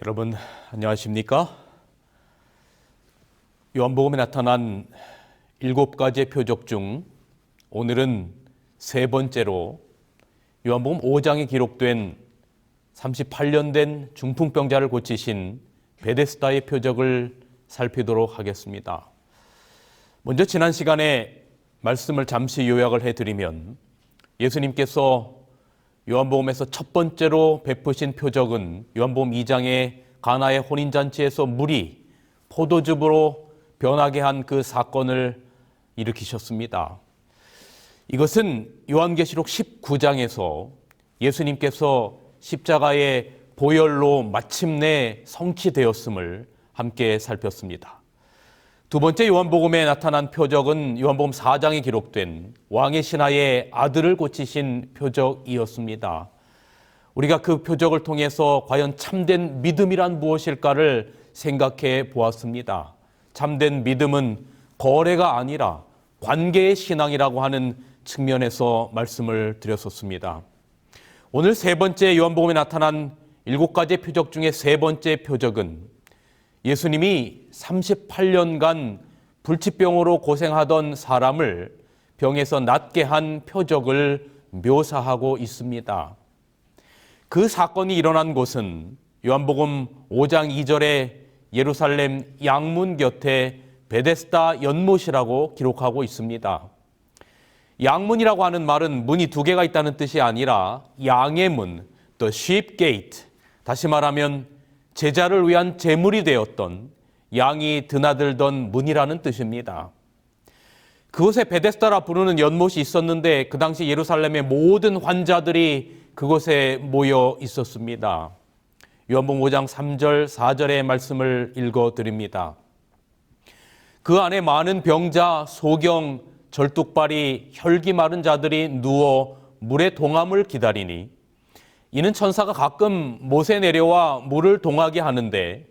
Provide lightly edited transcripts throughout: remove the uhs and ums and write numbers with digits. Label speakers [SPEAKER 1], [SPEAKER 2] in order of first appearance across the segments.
[SPEAKER 1] 여러분 안녕하십니까? 요한복음에 나타난 7가지의 표적 중 오늘은 세 번째로 요한복음 5장에 기록된 38년 된 중풍병자를 고치신 베데스다의 표적을 살피도록 하겠습니다. 먼저 지난 시간에 말씀을 잠시 요약을 해드리면 예수님께서 요한복음에서 첫 번째로 베푸신 표적은 요한복음 2장의 가나의 혼인잔치에서 물이 포도즙으로 변하게 한 그 사건을 일으키셨습니다. 이것은 요한계시록 19장에서 예수님께서 십자가의 보혈로 마침내 성취되었음을 함께 살폈습니다. 두 번째 요한복음에 나타난 표적은 요한복음 4장에 기록된 왕의 신하의 아들을 고치신 표적이었습니다. 우리가 그 표적을 통해서 과연 참된 믿음이란 무엇일까를 생각해 보았습니다. 참된 믿음은 거래가 아니라 관계의 신앙이라고 하는 측면에서 말씀을 드렸었습니다. 오늘 세 번째 요한복음에 나타난 7가지의 표적 중에 세 번째 표적은 예수님이 38년간 불치병으로 고생하던 사람을 병에서 낫게 한 표적을 묘사하고 있습니다. 그 사건이 일어난 곳은 요한복음 5장 2절에 예루살렘 양문 곁에 베데스다 연못이라고 기록하고 있습니다. 양문이라고 하는 말은 문이 두 개가 있다는 뜻이 아니라 양의 문, the sheep gate, 다시 말하면 제자를 위한 제물이 되었던 양이 드나들던 문이라는 뜻입니다. 그곳에 베데스다라 부르는 연못이 있었는데 그 당시 예루살렘의 모든 환자들이 그곳에 모여 있었습니다. 요한복음 5장 3절 4절의 말씀을 읽어드립니다. 그 안에 많은 병자, 소경, 절뚝발이, 혈기 마른 자들이 누워 물의 동함을 기다리니 이는 천사가 가끔 못에 내려와 물을 동하게 하는데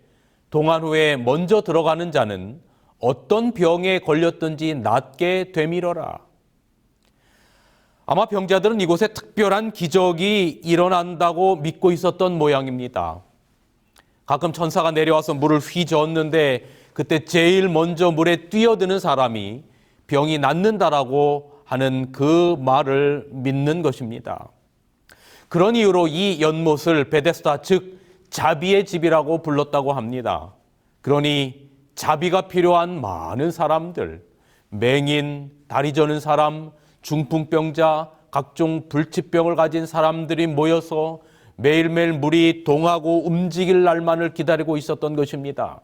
[SPEAKER 1] 동한 후에 먼저 들어가는 자는 어떤 병에 걸렸든지 낫게 되밀어라. 아마 병자들은 이곳에 특별한 기적이 일어난다고 믿고 있었던 모양입니다. 가끔 천사가 내려와서 물을 휘저었는데 그때 제일 먼저 물에 뛰어드는 사람이 병이 낫는다라고 하는 그 말을 믿는 것입니다. 그런 이유로 이 연못을 베데스다, 즉 자비의 집이라고 불렀다고 합니다. 그러니 자비가 필요한 많은 사람들, 맹인, 다리 저는 사람, 중풍병자, 각종 불치병을 가진 사람들이 모여서 매일매일 물이 동하고 움직일 날만을 기다리고 있었던 것입니다.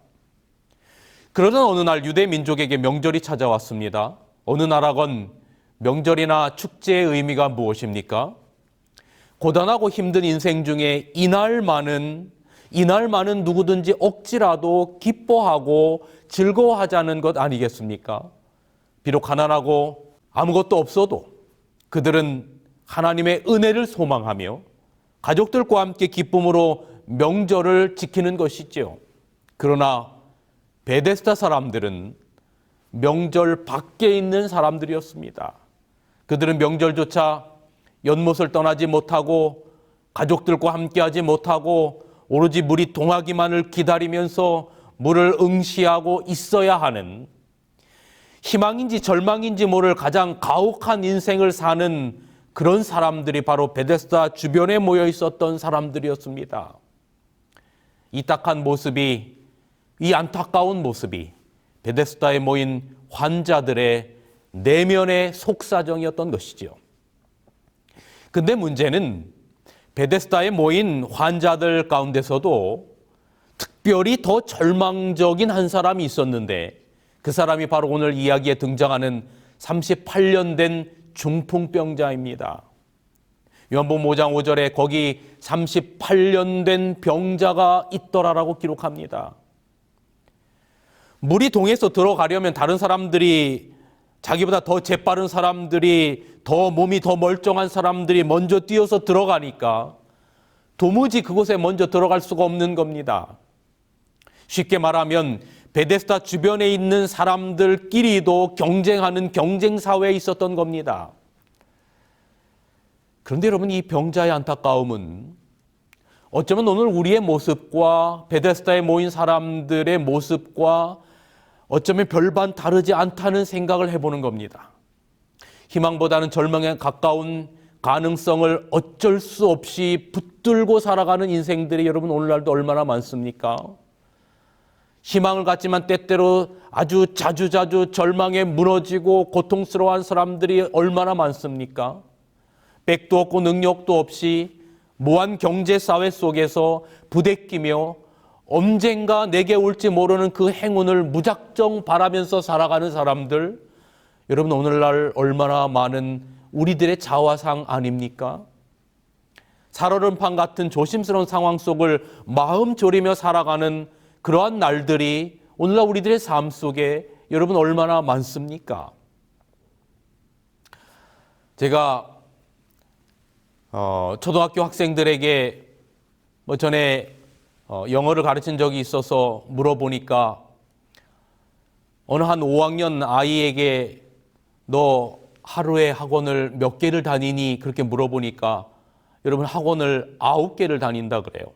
[SPEAKER 1] 그러던 어느 날 유대 민족에게 명절이 찾아왔습니다. 어느 나라건 명절이나 축제의 의미가 무엇입니까? 고단하고 힘든 인생 중에 이날만은 누구든지 억지라도 기뻐하고 즐거워하자는 것 아니겠습니까? 비록 가난하고 아무것도 없어도 그들은 하나님의 은혜를 소망하며 가족들과 함께 기쁨으로 명절을 지키는 것이지요. 그러나 베데스다 사람들은 명절 밖에 있는 사람들이었습니다. 그들은 명절조차 연못을 떠나지 못하고 가족들과 함께하지 못하고 오로지 물이 동하기만을 기다리면서 물을 응시하고 있어야 하는 희망인지 절망인지 모를 가장 가혹한 인생을 사는 그런 사람들이 바로 베데스다 주변에 모여 있었던 사람들이었습니다. 이 딱한 모습이, 이 안타까운 모습이 베데스다에 모인 환자들의 내면의 속사정이었던 것이죠. 근데 문제는 베데스다에 모인 환자들 가운데서도 특별히 더 절망적인 한 사람이 있었는데 그 사람이 바로 오늘 이야기에 등장하는 38년 된 중풍병자입니다. 요한복음 5장 5절에 거기 38년 된 병자가 있더라라고 기록합니다. 물이 동해서 들어가려면 다른 사람들이, 자기보다 더 재빠른 사람들이, 더 몸이 더 멀쩡한 사람들이 먼저 뛰어서 들어가니까 도무지 그곳에 먼저 들어갈 수가 없는 겁니다. 쉽게 말하면 베데스다 주변에 있는 사람들끼리도 경쟁하는 경쟁사회에 있었던 겁니다. 그런데 여러분, 이 병자의 안타까움은 어쩌면 오늘 우리의 모습과 베데스다에 모인 사람들의 모습과 어쩌면 별반 다르지 않다는 생각을 해보는 겁니다. 희망보다는 절망에 가까운 가능성을 어쩔 수 없이 붙들고 살아가는 인생들이 여러분 오늘날도 얼마나 많습니까? 희망을 갖지만 때때로 아주 자주자주 절망에 무너지고 고통스러워한 사람들이 얼마나 많습니까? 백도 없고 능력도 없이 무한 경제사회 속에서 부대끼며 언젠가 내게 올지 모르는 그 행운을 무작정 바라면서 살아가는 사람들, 여러분 오늘날 얼마나 많은 우리들의 자화상 아닙니까? 살얼음판 같은 조심스러운 상황 속을 마음 졸이며 살아가는 그러한 날들이 오늘날 우리들의 삶 속에 여러분 얼마나 많습니까? 제가 초등학교 학생들에게 전에 영어를 가르친 적이 있어서 물어보니까 어느 한 5학년 아이에게 너 하루에 학원을 몇 개를 다니니? 그렇게 물어보니까 여러분 학원을 9개를 다닌다 그래요.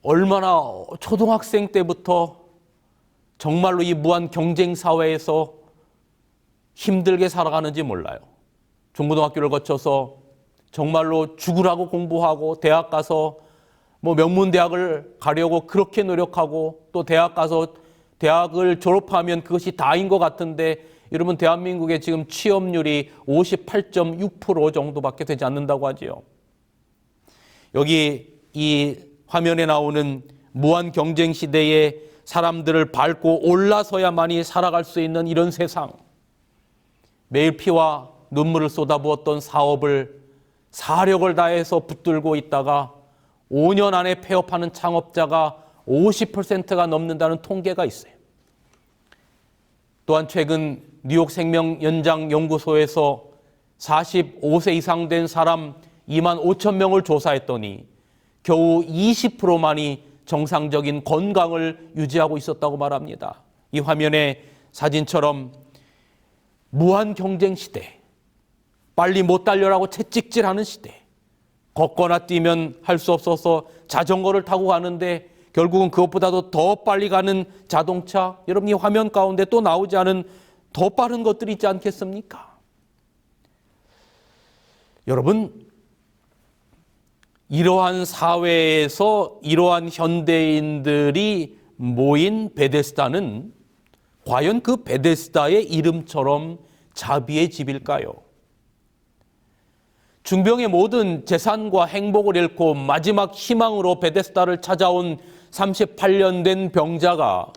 [SPEAKER 1] 얼마나 초등학생 때부터 정말로 이 무한 경쟁 사회에서 힘들게 살아가는지 몰라요. 중고등학교를 거쳐서 정말로 죽으라고 공부하고 대학 가서 명문대학을 가려고 그렇게 노력하고 또 대학 가서 대학을 졸업하면 그것이 다인 것 같은데 여러분 대한민국의 지금 취업률이 58.6% 정도밖에 되지 않는다고 하지요. 여기 이 화면에 나오는 무한 경쟁 시대에 사람들을 밟고 올라서야만이 살아갈 수 있는 이런 세상, 매일 피와 눈물을 쏟아부었던 사업을 사력을 다해서 붙들고 있다가 5년 안에 폐업하는 창업자가 50%가 넘는다는 통계가 있어요. 또한 최근 뉴욕 생명연장연구소에서 45세 이상 된 사람 2만 5천 명을 조사했더니 겨우 20%만이 정상적인 건강을 유지하고 있었다고 말합니다. 이 화면의 사진처럼 무한 경쟁 시대, 빨리 못 달려라고 채찍질하는 시대, 걷거나 뛰면 할 수 없어서 자전거를 타고 가는데 결국은 그것보다도 더 빨리 가는 자동차, 여러분 이 화면 가운데 또 나오지 않은 더 빠른 것들이 있지 않겠습니까? 여러분, 이러한 사회에서 이러한 현대인들이 모인 베데스다는 과연 그 베데스다의 이름처럼 자비의 집일까요? 중병의 모든 재산과 행복을 잃고 마지막 희망으로 베데스다를 찾아온 38년 된 병자가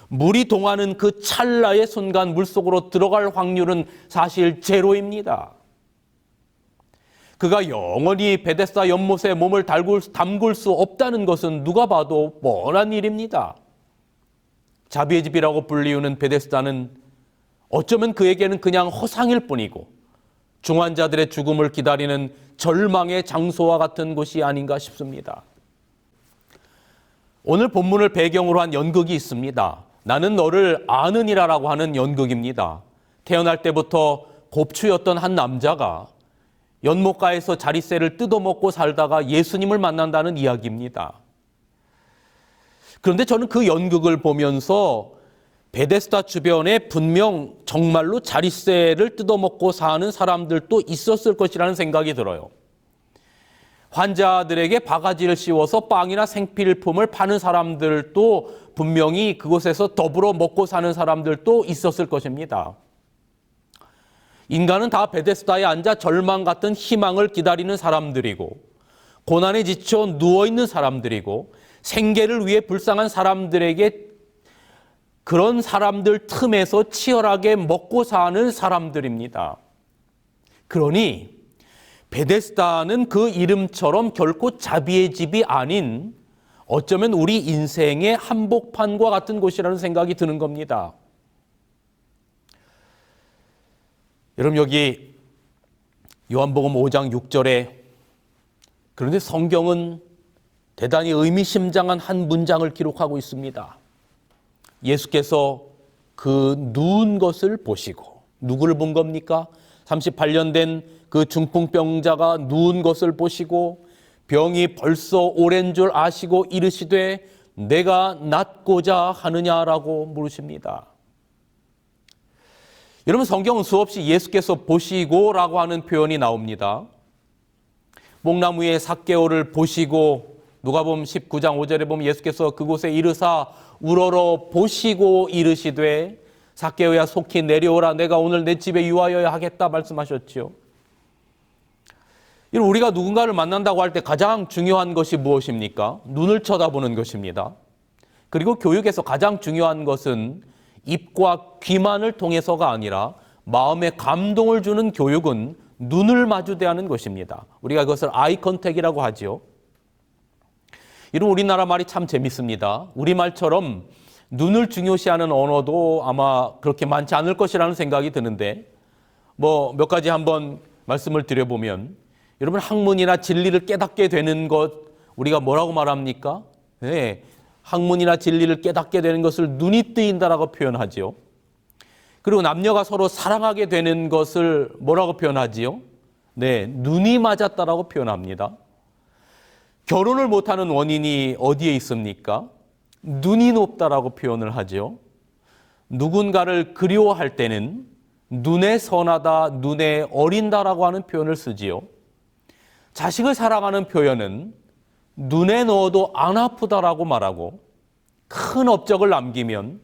[SPEAKER 1] 물이 동하는 그 찰나의 순간 물속으로 들어갈 확률은 사실 제로입니다. 그가 영원히 베데스다 연못에 몸을 담글 수 없다는 것은 누가 봐도 뻔한 일입니다. 자비의 집이라고 불리우는 베데스다는 어쩌면 그에게는 그냥 허상일 뿐이고 중환자들의 죽음을 기다리는 절망의 장소와 같은 곳이 아닌가 싶습니다. 오늘 본문을 배경으로 한 연극이 있습니다. 나는 너를 아느니라라고 하는 연극입니다. 태어날 때부터 곱추였던 한 남자가 연못가에서 자릿새를 뜯어먹고 살다가 예수님을 만난다는 이야기입니다. 그런데 저는 그 연극을 보면서 베데스다 주변에 분명 정말로 자릿새를 뜯어먹고 사는 사람들도 있었을 것이라는 생각이 들어요. 환자들에게 바가지를 씌워서 빵이나 생필품을 파는 사람들도 분명히 그곳에서 더불어 먹고 사는 사람들도 있었을 것입니다. 인간은 다 베데스다에 앉아 절망 같은 희망을 기다리는 사람들이고 고난에 지쳐 누워있는 사람들이고 생계를 위해 불쌍한 사람들에게 그런 사람들 틈에서 치열하게 먹고 사는 사람들입니다. 그러니 베데스다는 그 이름처럼 결코 자비의 집이 아닌 어쩌면 우리 인생의 한복판과 같은 곳이라는 생각이 드는 겁니다. 여러분 여기 요한복음 5장 6절에 그런데 성경은 대단히 의미심장한 한 문장을 기록하고 있습니다. 예수께서 그 누운 것을 보시고, 누구를 본 겁니까? 38년 된 그 중풍병자가 누운 것을 보시고 병이 벌써 오랜 줄 아시고 이르시되 내가 낫고자 하느냐라고 물으십니다. 여러분, 성경은 수없이 예수께서 보시고라고 하는 표현이 나옵니다. 목나무의 삭개오를 보시고, 누가복음 19장 5절에 보면 예수께서 그곳에 이르사 우러러 보시고 이르시되 삭개오야 속히 내려오라, 내가 오늘 내 집에 유하여야 하겠다 말씀하셨지요. 우리가 누군가를 만난다고 할 때 가장 중요한 것이 무엇입니까? 눈을 쳐다보는 것입니다. 그리고 교육에서 가장 중요한 것은 입과 귀만을 통해서가 아니라 마음에 감동을 주는 교육은 눈을 마주대하는 것입니다. 우리가 그것을 아이 컨택이라고 하지요. 이런 우리나라 말이 참 재밌습니다. 우리말처럼 눈을 중요시하는 언어도 아마 그렇게 많지 않을 것이라는 생각이 드는데, 몇 가지 한번 말씀을 드려보면, 여러분, 학문이나 진리를 깨닫게 되는 것, 우리가 뭐라고 말합니까? 네, 학문이나 진리를 깨닫게 되는 것을 눈이 뜨인다라고 표현하지요. 그리고 남녀가 서로 사랑하게 되는 것을 뭐라고 표현하지요? 네, 눈이 맞았다라고 표현합니다. 결혼을 못하는 원인이 어디에 있습니까? 눈이 높다라고 표현을 하죠. 누군가를 그리워할 때는 눈에 선하다, 눈에 어린다라고 하는 표현을 쓰지요. 자식을 사랑하는 표현은 눈에 넣어도 안 아프다라고 말하고, 큰 업적을 남기면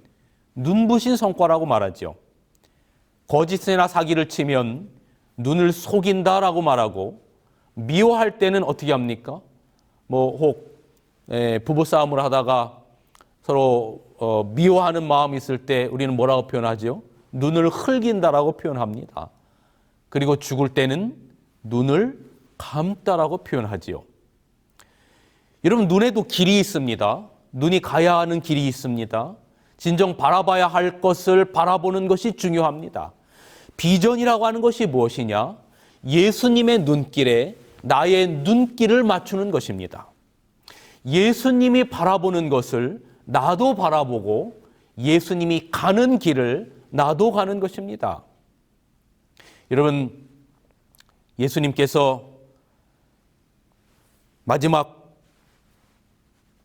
[SPEAKER 1] 눈부신 성과라고 말하죠. 거짓이나 사기를 치면 눈을 속인다라고 말하고, 미워할 때는 어떻게 합니까? 부부싸움을 하다가 서로 미워하는 마음이 있을 때 우리는 뭐라고 표현하죠? 눈을 흘긴다라고 표현합니다. 그리고 죽을 때는 눈을 감다라고 표현하지요. 여러분, 눈에도 길이 있습니다. 눈이 가야 하는 길이 있습니다. 진정 바라봐야 할 것을 바라보는 것이 중요합니다. 비전이라고 하는 것이 무엇이냐? 예수님의 눈길에 나의 눈길을 맞추는 것입니다. 예수님이 바라보는 것을 나도 바라보고 예수님이 가는 길을 나도 가는 것입니다. 여러분, 예수님께서 마지막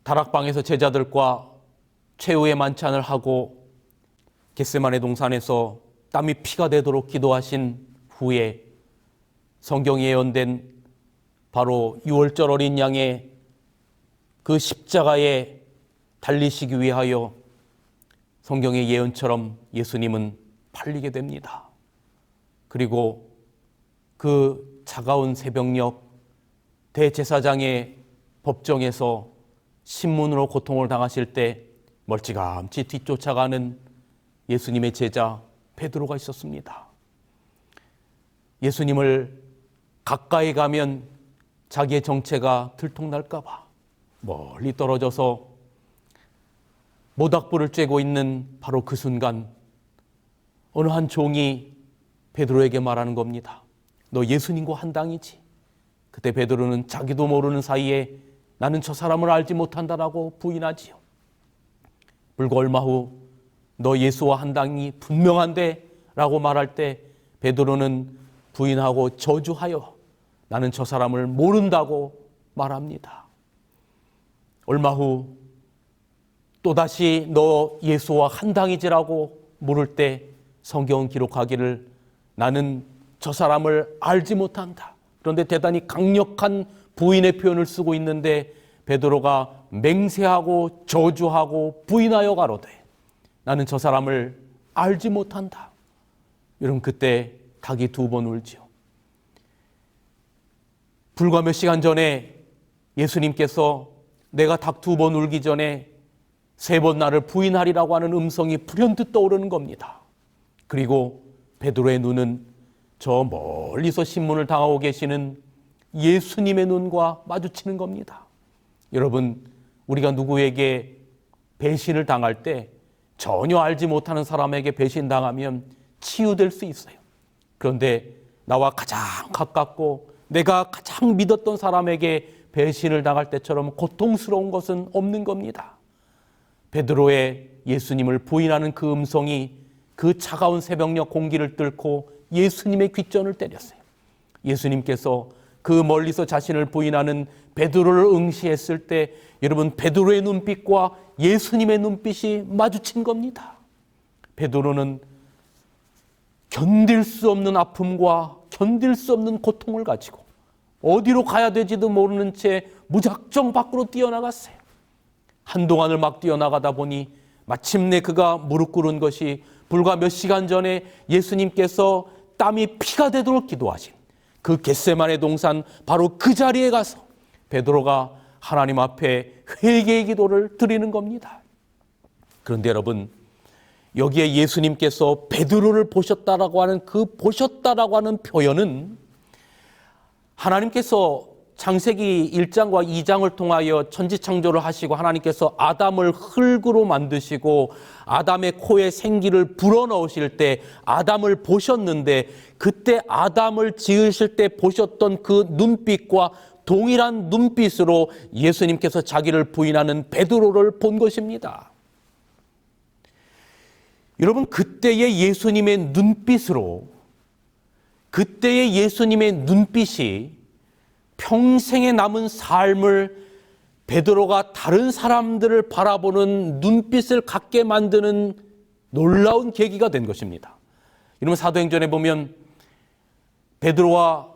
[SPEAKER 1] 다락방에서 제자들과 최후의 만찬을 하고 겟세마네 동산에서 땀이 피가 되도록 기도하신 후에 성경에 예언된 바로 6월절 어린 양의 그 십자가에 달리시기 위하여 성경의 예언처럼 예수님은 팔리게 됩니다. 그리고 그 차가운 새벽녘 대제사장의 법정에서 신문으로 고통을 당하실 때 멀찌감치 뒤쫓아가는 예수님의 제자 베드로가 있었습니다. 예수님을 가까이 가면 자기의 정체가 들통날까 봐 멀리 떨어져서 모닥불을 쬐고 있는 바로 그 순간 어느 한 종이 베드로에게 말하는 겁니다. 너 예수님과 한당이지. 그때 베드로는 자기도 모르는 사이에 나는 저 사람을 알지 못한다라고 부인하지요. 불과 얼마 후 너 예수와 한당이 분명한데 라고 말할 때 베드로는 부인하고 저주하여 나는 저 사람을 모른다고 말합니다. 얼마 후 또다시 너 예수와 한당이지라고 물을 때 성경은 기록하기를 나는 저 사람을 알지 못한다. 그런데 대단히 강력한 부인의 표현을 쓰고 있는데 베드로가 맹세하고 저주하고 부인하여 가로되 나는 저 사람을 알지 못한다. 여러분, 그때 닭이 2번 울지요. 불과 몇 시간 전에 예수님께서 내가 닭 2번 울기 전에 3번 나를 부인하리라고 하는 음성이 불현듯 떠오르는 겁니다. 그리고 베드로의 눈은 저 멀리서 신문을 당하고 계시는 예수님의 눈과 마주치는 겁니다. 여러분, 우리가 누구에게 배신을 당할 때 전혀 알지 못하는 사람에게 배신당하면 치유될 수 있어요. 그런데 나와 가장 가깝고 내가 가장 믿었던 사람에게 배신을 당할 때처럼 고통스러운 것은 없는 겁니다. 베드로의 예수님을 부인하는 그 음성이 그 차가운 새벽녘 공기를 뚫고 예수님의 귓전을 때렸어요. 예수님께서 그 멀리서 자신을 부인하는 베드로를 응시했을 때 여러분 베드로의 눈빛과 예수님의 눈빛이 마주친 겁니다. 베드로는 견딜 수 없는 아픔과 견딜 수 없는 고통을 가지고 어디로 가야 될지도 모르는 채 무작정 밖으로 뛰어나갔어요. 한동안을 막 뛰어나가다 보니 마침내 그가 무릎 꿇은 것이 불과 몇 시간 전에 예수님께서 땀이 피가 되도록 기도하신 그 겟세마네 동산 바로 그 자리에 가서 베드로가 하나님 앞에 회개의 기도를 드리는 겁니다. 그런데 여러분, 여기에 예수님께서 베드로를 보셨다라고 하는 그 보셨다라고 하는 표현은 하나님께서 창세기 1장과 2장을 통하여 천지창조를 하시고 하나님께서 아담을 흙으로 만드시고 아담의 코에 생기를 불어넣으실 때 아담을 보셨는데 그때 아담을 지으실 때 보셨던 그 눈빛과 동일한 눈빛으로 예수님께서 자기를 부인하는 베드로를 본 것입니다. 여러분, 그때의 예수님의 눈빛으로 그때의 예수님의 눈빛이 평생에 남은 삶을 베드로가 다른 사람들을 바라보는 눈빛을 갖게 만드는 놀라운 계기가 된 것입니다. 여러분, 사도행전에 보면 베드로와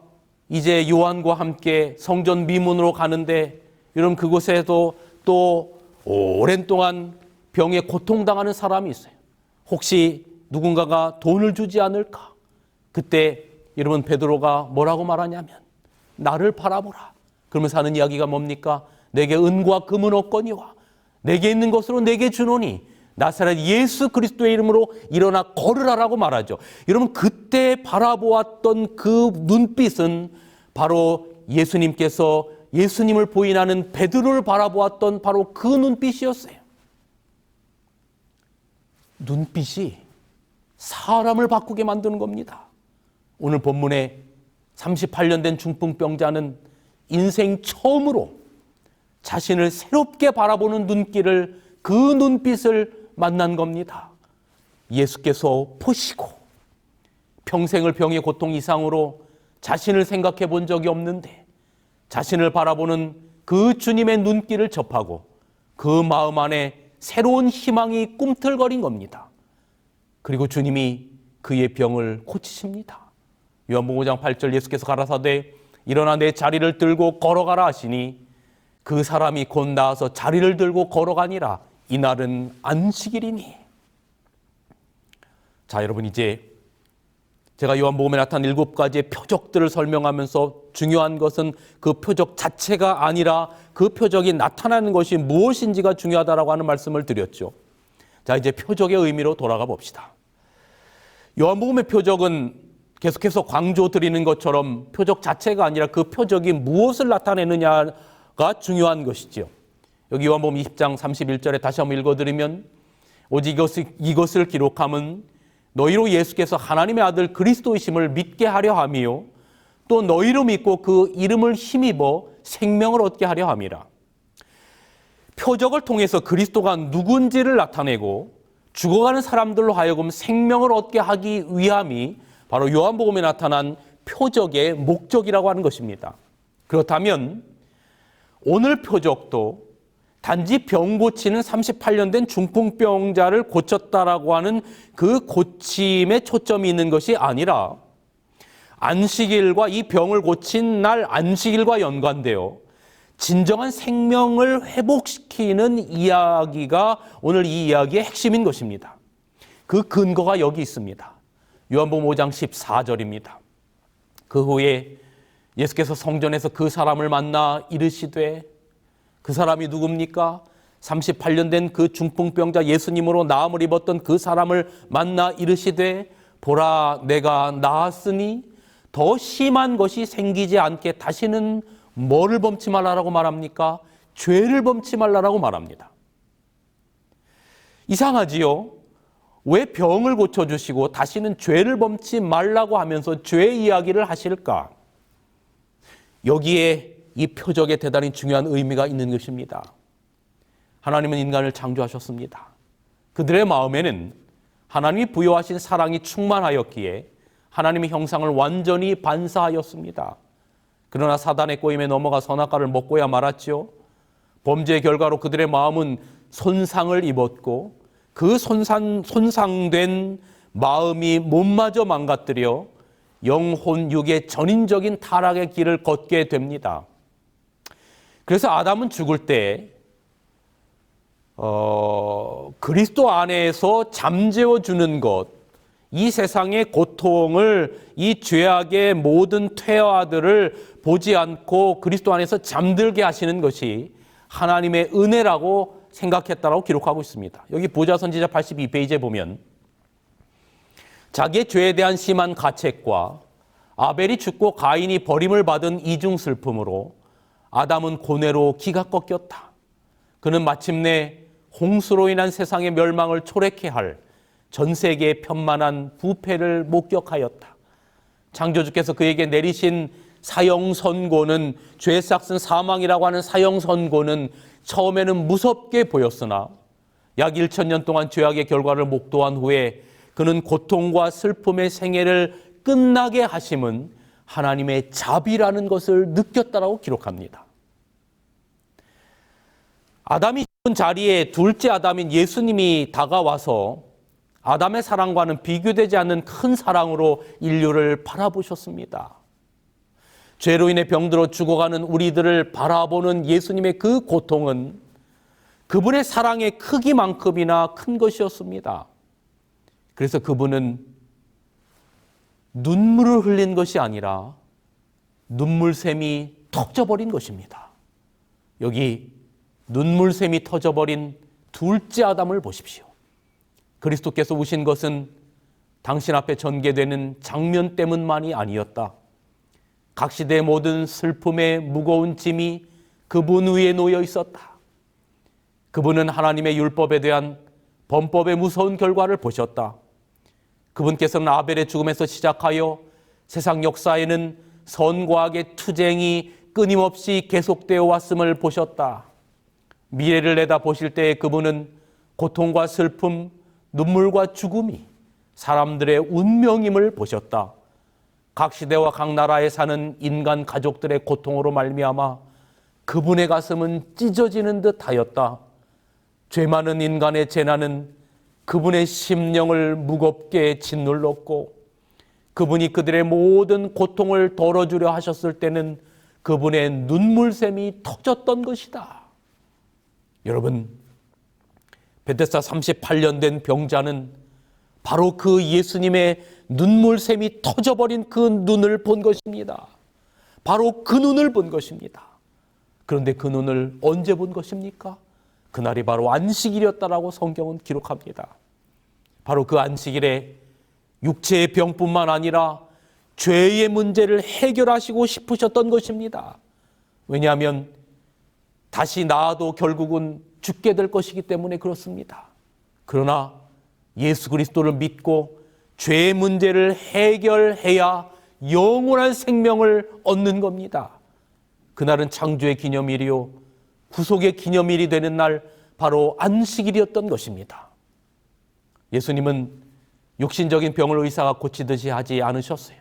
[SPEAKER 1] 이제 요한과 함께 성전 미문으로 가는데 여러분 그곳에도 또 오랜 동안 병에 고통당하는 사람이 있어요. 혹시 누군가가 돈을 주지 않을까? 그때 여러분 베드로가 뭐라고 말하냐면 나를 바라보라. 그러면서 하는 이야기가 뭡니까? 내게 은과 금은 없거니와 내게 있는 것으로 내게 주노니 나사렛 예수 그리스도의 이름으로 일어나 걸으라라고 말하죠. 여러분 그때 바라보았던 그 눈빛은 바로 예수님께서 예수님을 부인하는 베드로를 바라보았던 바로 그 눈빛이었어요. 눈빛이 사람을 바꾸게 만드는 겁니다. 오늘 본문에 38년 된 중풍병자는 인생 처음으로 자신을 새롭게 바라보는 눈길을 그 눈빛을 만난 겁니다. 예수께서 보시고 평생을 병의 고통 이상으로 자신을 생각해 본 적이 없는데 자신을 바라보는 그 주님의 눈길을 접하고 그 마음 안에 새로운 희망이 꿈틀거린 겁니다. 그리고 주님이 그의 병을 고치십니다. 요한복음 5장 8절 예수께서 가라사대 일어나 내 자리를 들고 걸어가라 하시니 그 사람이 곧 나아서 자리를 들고 걸어가니라. 이날은 안식일이니. 자, 여러분 이제 제가 요한복음에 나타난 7가지의 표적들을 설명하면서 중요한 것은 그 표적 자체가 아니라 그 표적이 나타나는 것이 무엇인지가 중요하다라고 하는 말씀을 드렸죠. 자, 이제 표적의 의미로 돌아가 봅시다. 요한복음의 표적은 계속해서 강조드리는 것처럼 표적 자체가 아니라 그 표적이 무엇을 나타내느냐가 중요한 것이죠. 여기 요한복음 20장 31절에 다시 한번 읽어드리면 오직 이것을 기록함은 너희로 예수께서 하나님의 아들 그리스도이심을 믿게 하려 함이요 또 너희로 믿고 그 이름을 힘입어 생명을 얻게 하려 함이라. 표적을 통해서 그리스도가 누군지를 나타내고 죽어가는 사람들로 하여금 생명을 얻게 하기 위함이 바로 요한복음에 나타난 표적의 목적이라고 하는 것입니다. 그렇다면 오늘 표적도 단지 병 고치는 38년 된 중풍병자를 고쳤다라고 하는 그 고침에 초점이 있는 것이 아니라 안식일과 이 병을 고친 날 안식일과 연관되어 진정한 생명을 회복시키는 이야기가 오늘 이 이야기의 핵심인 것입니다. 그 근거가 여기 있습니다. 요한복음 5장 14절입니다. 그 후에 예수께서 성전에서 그 사람을 만나 이르시되 그 사람이 누굽니까? 38년 된 그 중풍병자 예수님으로 나음을 입었던 그 사람을 만나 이르시되 보라 내가 나았으니 더 심한 것이 생기지 않게 다시는 뭐를 범치 말라라고 말합니까? 죄를 범치 말라라고 말합니다. 이상하지요? 왜 병을 고쳐주시고 다시는 죄를 범치 말라고 하면서 죄 이야기를 하실까? 여기에 이 표적에 대단히 중요한 의미가 있는 것입니다. 하나님은 인간을 창조하셨습니다. 그들의 마음에는 하나님이 부여하신 사랑이 충만하였기에 하나님의 형상을 완전히 반사하였습니다. 그러나 사단의 꼬임에 넘어가 선악과를 먹고야 말았지요. 범죄의 결과로 그들의 마음은 손상을 입었고 그 손상된 마음이 몸마저 망가뜨려 영혼, 육의 전인적인 타락의 길을 걷게 됩니다. 그래서 아담은 죽을 때 그리스도 안에서 잠재워 주는 것, 이 세상의 고통을, 이 죄악의 모든 퇴화들을 보지 않고 그리스도 안에서 잠들게 하시는 것이 하나님의 은혜라고 생각했다라고 기록하고 있습니다. 여기 보자 선지자 82페이지에 보면 자기의 죄에 대한 심한 가책과 아벨이 죽고 가인이 버림을 받은 이중 슬픔으로 아담은 고뇌로 기가 꺾였다. 그는 마침내 홍수로 인한 세상의 멸망을 초래케 할 전 세계의 편만한 부패를 목격하였다. 창조주께서 그에게 내리신 사형 선고는, 죄 싹슨 사망이라고 하는 사형 선고는 처음에는 무섭게 보였으나 약 1000년 동안 죄악의 결과를 목도한 후에 그는 고통과 슬픔의 생애를 끝나게 하심은 하나님의 자비라는 것을 느꼈다라고 기록합니다. 아담이 죽은 자리에 둘째 아담인 예수님이 다가와서 아담의 사랑과는 비교되지 않는 큰 사랑으로 인류를 바라보셨습니다. 죄로 인해 병들어 죽어가는 우리들을 바라보는 예수님의 그 고통은 그분의 사랑의 크기만큼이나 큰 것이었습니다. 그래서 그분은 눈물을 흘린 것이 아니라 눈물샘이 터져버린 것입니다. 여기 눈물샘이 터져버린 둘째 아담을 보십시오. 그리스도께서 오신 것은 당신 앞에 전개되는 장면 때문만이 아니었다. 각 시대의 모든 슬픔의 무거운 짐이 그분 위에 놓여 있었다. 그분은 하나님의 율법에 대한 범법의 무서운 결과를 보셨다. 그분께서는 아벨의 죽음에서 시작하여 세상 역사에는 선과 악의 투쟁이 끊임없이 계속되어 왔음을 보셨다. 미래를 내다보실 때에 그분은 고통과 슬픔, 눈물과 죽음이 사람들의 운명임을 보셨다. 각 시대와 각 나라에 사는 인간 가족들의 고통으로 말미암아 그분의 가슴은 찢어지는 듯 하였다. 죄 많은 인간의 재난은 그분의 심령을 무겁게 짓눌렀고 그분이 그들의 모든 고통을 덜어주려 하셨을 때는 그분의 눈물샘이 터졌던 것이다. 여러분, 베데스다 38년 된 병자는 바로 그 예수님의 눈물샘이 터져버린 그 눈을 본 것입니다. 바로 그 눈을 본 것입니다. 그런데 그 눈을 언제 본 것입니까? 그날이 바로 안식일이었다라고 성경은 기록합니다. 바로 그 안식일에 육체의 병뿐만 아니라 죄의 문제를 해결하시고 싶으셨던 것입니다. 왜냐하면 다시 나아도 결국은 죽게 될 것이기 때문에 그렇습니다. 그러나 예수 그리스도를 믿고 죄의 문제를 해결해야 영원한 생명을 얻는 겁니다. 그날은 창조의 기념일이요 구속의 기념일이 되는 날, 바로 안식일이었던 것입니다. 예수님은 육신적인 병을 의사가 고치듯이 하지 않으셨어요.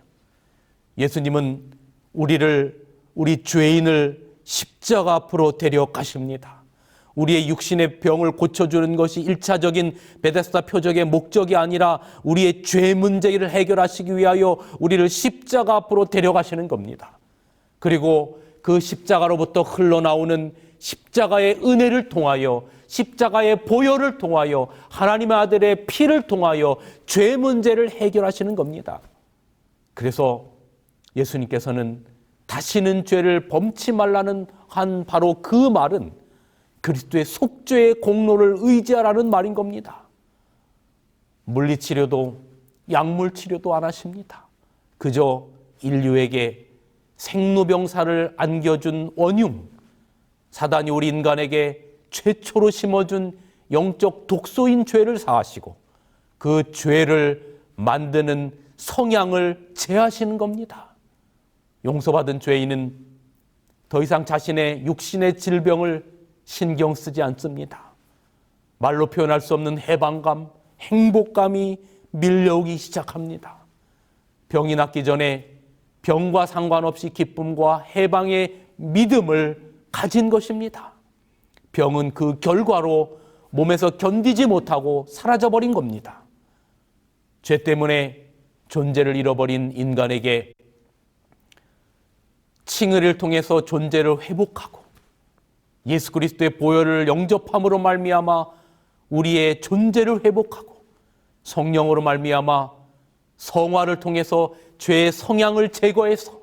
[SPEAKER 1] 예수님은 우리 죄인을 십자가 앞으로 데려가십니다. 우리의 육신의 병을 고쳐주는 것이 1차적인 베데스다 표적의 목적이 아니라 우리의 죄 문제를 해결하시기 위하여 우리를 십자가 앞으로 데려가시는 겁니다. 그리고 그 십자가로부터 흘러나오는 십자가의 은혜를 통하여, 십자가의 보혈을 통하여, 하나님의 아들의 피를 통하여 죄 문제를 해결하시는 겁니다. 그래서 예수님께서는 다시는 죄를 범치 말라는 한 바로 그 말은 그리스도의 속죄의 공로를 의지하라는 말인 겁니다. 물리치료도 약물치료도 안 하십니다. 그저 인류에게 생로병사를 안겨준 원흉, 사단이 우리 인간에게 최초로 심어준 영적 독소인 죄를 사하시고 그 죄를 만드는 성향을 제하시는 겁니다. 용서받은 죄인은 더 이상 자신의 육신의 질병을 신경 쓰지 않습니다. 말로 표현할 수 없는 해방감, 행복감이 밀려오기 시작합니다. 병이 낫기 전에 병과 상관없이 기쁨과 해방의 믿음을 가진 것입니다. 병은 그 결과로 몸에서 견디지 못하고 사라져버린 겁니다. 죄 때문에 존재를 잃어버린 인간에게 칭의를 통해서 존재를 회복하고 예수 그리스도의 보혈을 영접함으로 말미암아 우리의 존재를 회복하고 성령으로 말미암아 성화를 통해서 죄의 성향을 제거해서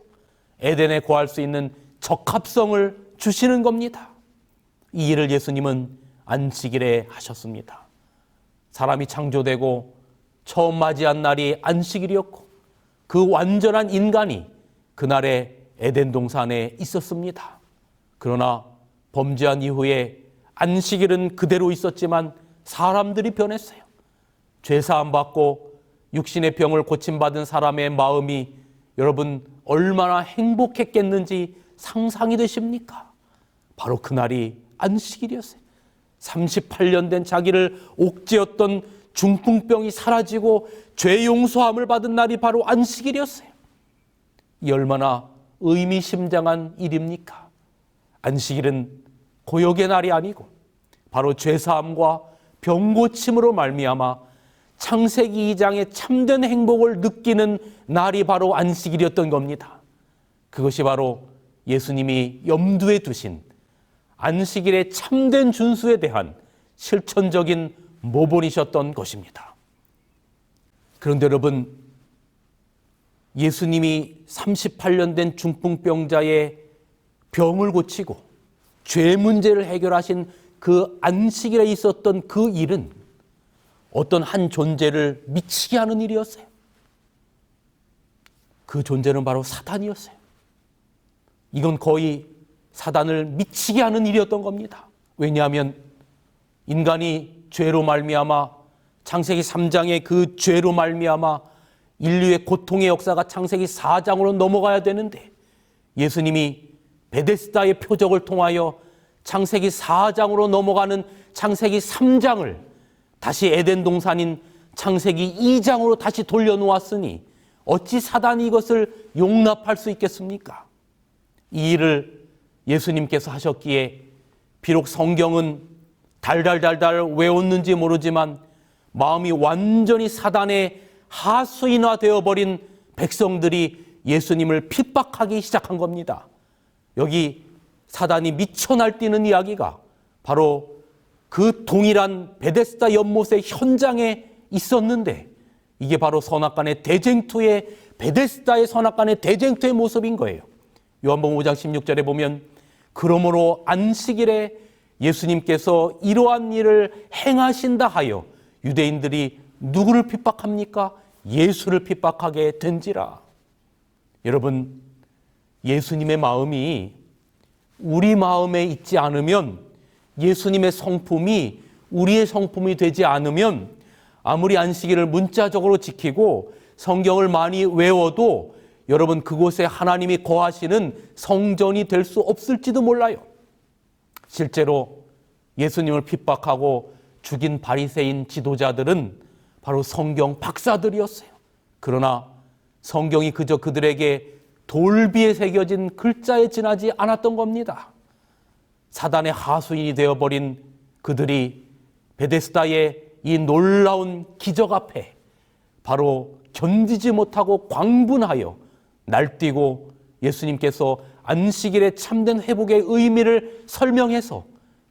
[SPEAKER 1] 에덴에 거할 수 있는 적합성을 주시는 겁니다. 이 일을 예수님은 안식일에 하셨습니다. 사람이 창조되고 처음 맞이한 날이 안식일이었고 그 완전한 인간이 그날에 에덴 동산에 있었습니다. 그러나 범죄한 이후에 안식일은 그대로 있었지만 사람들이 변했어요. 죄사함 받고 육신의 병을 고침받은 사람의 마음이 여러분 얼마나 행복했겠는지 상상이 되십니까? 바로 그날이 안식일이었어요. 38년 된 자기를 옥죄었던 중풍병이 사라지고 죄 용서함을 받은 날이 바로 안식일이었어요. 이 얼마나 의미심장한 일입니까? 안식일은 고역의 날이 아니고 바로 죄사함과 병고침으로 말미암아 창세기 2장의 참된 행복을 느끼는 날이 바로 안식일이었던 겁니다. 그것이 바로 예수님이 염두에 두신 안식일의 참된 준수에 대한 실천적인 모본이셨던 것입니다. 그런데 여러분, 예수님이 38년 된 중풍병자의 병을 고치고 죄 문제를 해결하신 그 안식일에 있었던 그 일은 어떤 한 존재를 미치게 하는 일이었어요. 그 존재는 바로 사단이었어요. 이건 거의 사단을 미치게 하는 일이었던 겁니다. 왜냐하면 인간이 죄로 말미암아 창세기 3장의 그 죄로 말미암아 인류의 고통의 역사가 창세기 4장으로 넘어가야 되는데 예수님이 베데스다의 표적을 통하여 창세기 4장으로 넘어가는 창세기 3장을 다시 에덴 동산인 창세기 2장으로 다시 돌려놓았으니 어찌 사단이 이것을 용납할 수 있겠습니까? 이 일을 예수님께서 하셨기에 비록 성경은 달달달달 외웠는지 모르지만 마음이 완전히 사단의 하수인화 되어버린 백성들이 예수님을 핍박하기 시작한 겁니다. 여기 사단이 미쳐 날뛰는 이야기가 바로 그 동일한 베데스다 연못의 현장에 있었는데 이게 바로 선악간의 대쟁투의 베데스다의 선악간의 대쟁투의 모습인 거예요. 요한복음 5장 16절에 보면 그러므로 안식일에 예수님께서 이러한 일을 행하신다 하여 유대인들이 누구를 핍박합니까? 예수를 핍박하게 된지라. 여러분, 예수님의 마음이 우리 마음에 있지 않으면 예수님의 성품이 우리의 성품이 되지 않으면 아무리 안식일을 문자적으로 지키고 성경을 많이 외워도 여러분 그곳에 하나님이 거하시는 성전이 될 수 없을지도 몰라요. 실제로 예수님을 핍박하고 죽인 바리새인 지도자들은 바로 성경 박사들이었어요. 그러나 성경이 그저 그들에게 돌비에 새겨진 글자에 지나지 않았던 겁니다. 사단의 하수인이 되어버린 그들이 베데스다의 이 놀라운 기적 앞에 바로 견디지 못하고 광분하여 날뛰고 예수님께서 안식일의 참된 회복의 의미를 설명해서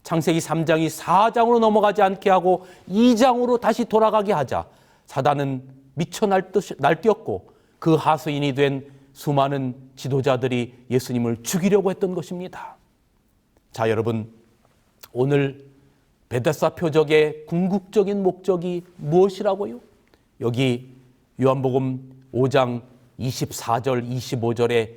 [SPEAKER 1] 창세기 3장이 4장으로 넘어가지 않게 하고 2장으로 다시 돌아가게 하자 사단은 미쳐 날뛰었고 그 하수인이 된 수많은 지도자들이 예수님을 죽이려고 했던 것입니다. 자, 여러분, 오늘 베데스다 표적의 궁극적인 목적이 무엇이라고요? 여기 요한복음 5장 24절 25절에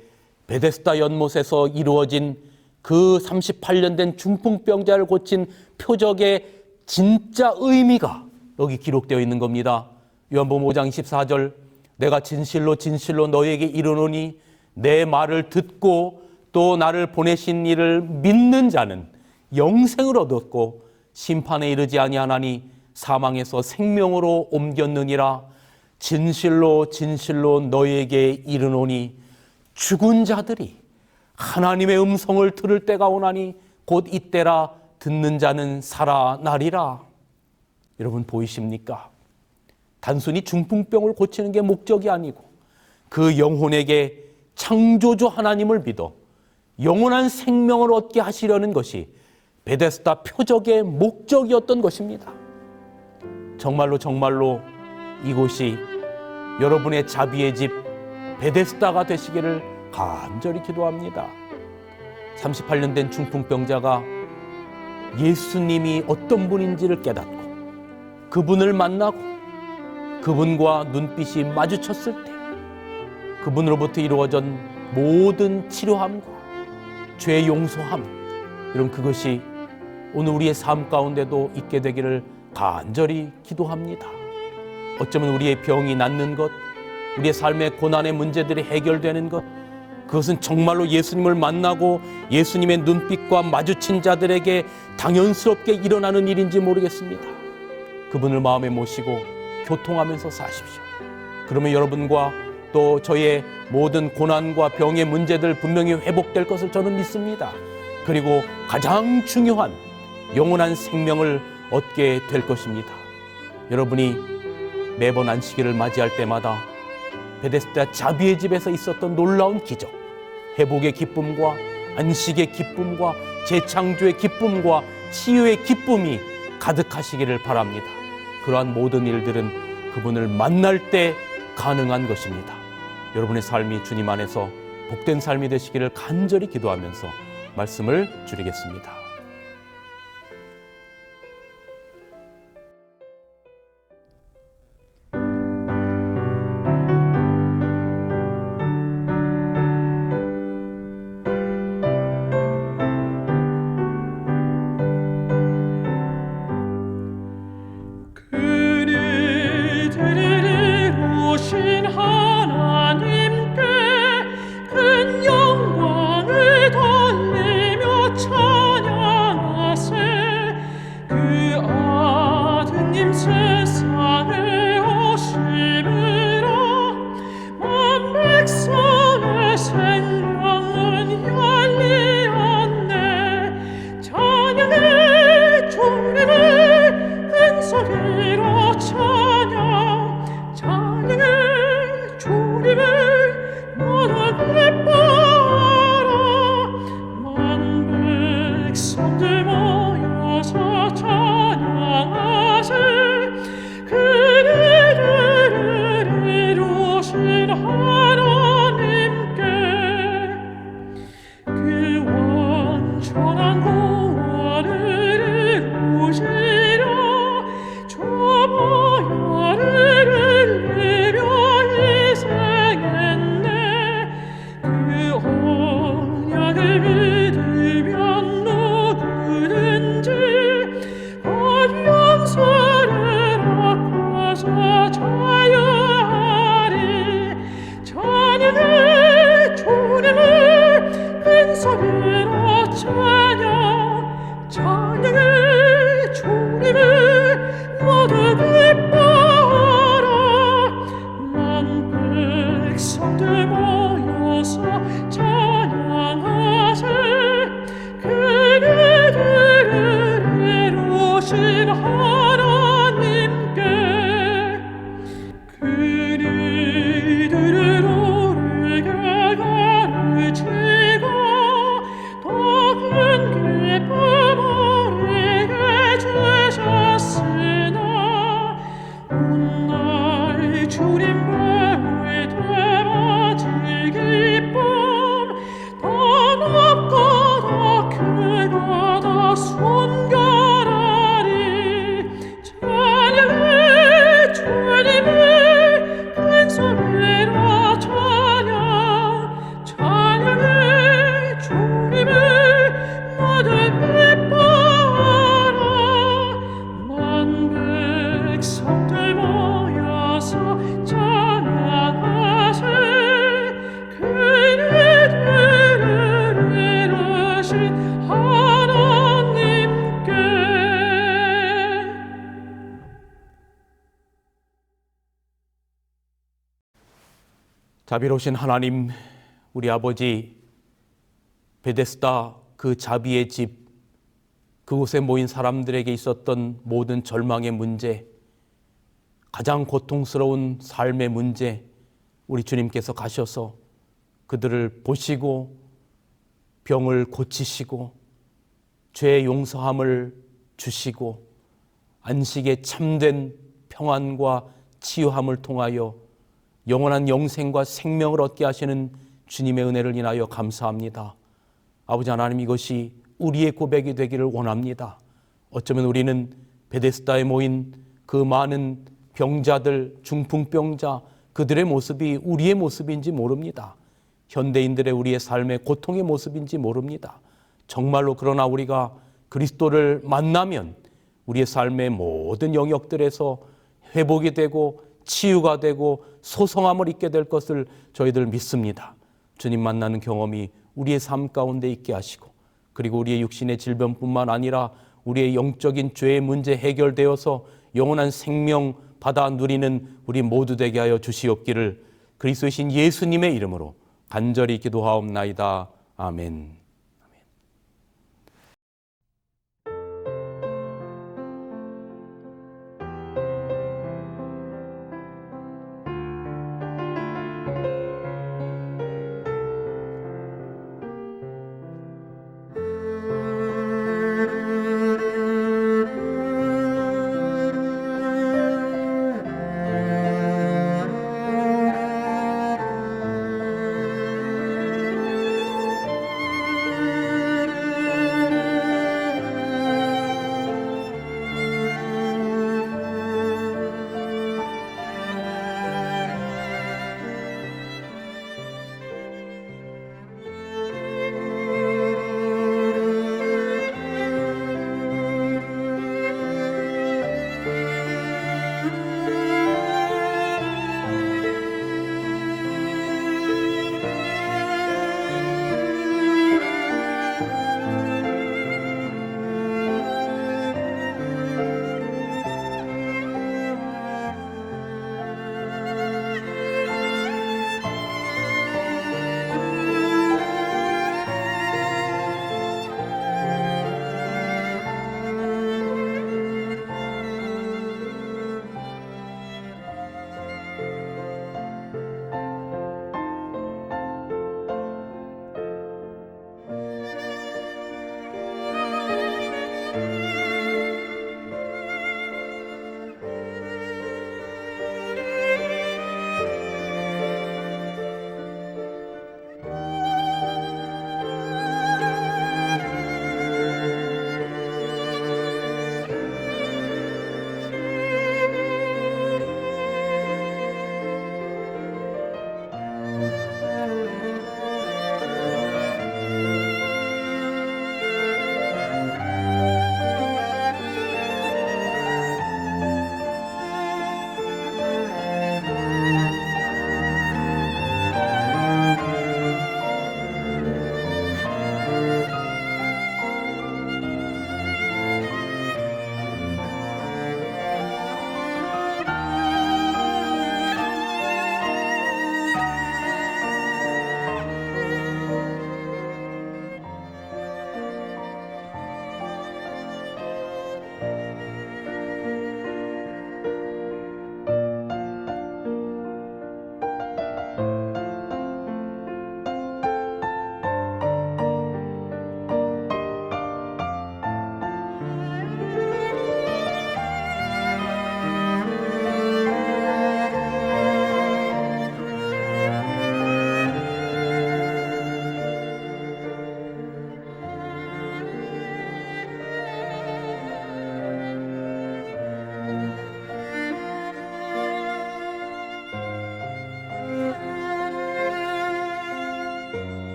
[SPEAKER 1] 베데스다 연못에서 이루어진 그 38년 된 중풍병자를 고친 표적의 진짜 의미가 여기 기록되어 있는 겁니다. 요한복음 5장 24절 내가 진실로 진실로 너희에게 이르노니 내 말을 듣고 또 나를 보내신 이를 믿는 자는 영생을 얻었고 심판에 이르지 아니하나니 사망에서 생명으로 옮겼느니라. 진실로 진실로 너희에게 이르노니 죽은 자들이 하나님의 음성을 들을 때가 오나니 곧 이때라 듣는 자는 살아나리라. 여러분 보이십니까? 단순히 중풍병을 고치는 게 목적이 아니고 그 영혼에게 창조주 하나님을 믿어 영원한 생명을 얻게 하시려는 것이 베데스다 표적의 목적이었던 것입니다. 정말로 이곳이 여러분의 자비의 집 베데스다가 되시기를 간절히 기도합니다. 38년 된 중풍병자가 예수님이 어떤 분인지를 깨닫고 그분을 만나고 그분과 눈빛이 마주쳤을 때 그분으로부터 이루어진 모든 치료함과 죄 용서함, 이런 그것이 오늘 우리의 삶 가운데도 있게 되기를 간절히 기도합니다. 어쩌면 우리의 병이 낫는 것, 우리의 삶의 고난의 문제들이 해결되는 것, 그것은 정말로 예수님을 만나고 예수님의 눈빛과 마주친 자들에게 당연스럽게 일어나는 일인지 모르겠습니다. 그분을 마음에 모시고 교통하면서 사십시오. 그러면 여러분과 또 저의 모든 고난과 병의 문제들 분명히 회복될 것을 저는 믿습니다. 그리고 가장 중요한 영원한 생명을 얻게 될 것입니다. 여러분이 매번 안식일을 맞이할 때마다 베데스다 자비의 집에서 있었던 놀라운 기적, 회복의 기쁨과 안식의 기쁨과 재창조의 기쁨과 치유의 기쁨이 가득하시기를 바랍니다. 그러한 모든 일들은 그분을 만날 때 가능한 것입니다. 여러분의 삶이 주님 안에서 복된 삶이 되시기를 간절히 기도하면서 말씀을 줄이겠습니다. 자비로우신 하나님, 우리 아버지 베데스다 그 자비의 집, 그곳에 모인 사람들에게 있었던 모든 절망의 문제, 가장 고통스러운 삶의 문제, 우리 주님께서 가셔서 그들을 보시고 병을 고치시고 죄의 용서함을 주시고 안식의 참된 평안과 치유함을 통하여 영원한 영생과 생명을 얻게 하시는 주님의 은혜를 인하여 감사합니다. 아버지 하나님, 이것이 우리의 고백이 되기를 원합니다. 어쩌면 우리는 베데스다에 모인 그 많은 병자들, 중풍병자, 그들의 모습이 우리의 모습인지 모릅니다. 현대인들의 우리의 삶의 고통의 모습인지 모릅니다. 정말로 그러나 우리가 그리스도를 만나면 우리의 삶의 모든 영역들에서 회복이 되고 치유가 되고 소성함을 잊게 될 것을 저희들 믿습니다. 주님 만나는 경험이 우리의 삶 가운데 있게 하시고, 그리고 우리의 육신의 질병뿐만 아니라 우리의 영적인 죄의 문제 해결되어서 영원한 생명 받아 누리는 우리 모두 되게 하여 주시옵기를 그리스도이신 예수님의 이름으로 간절히 기도하옵나이다. 아멘.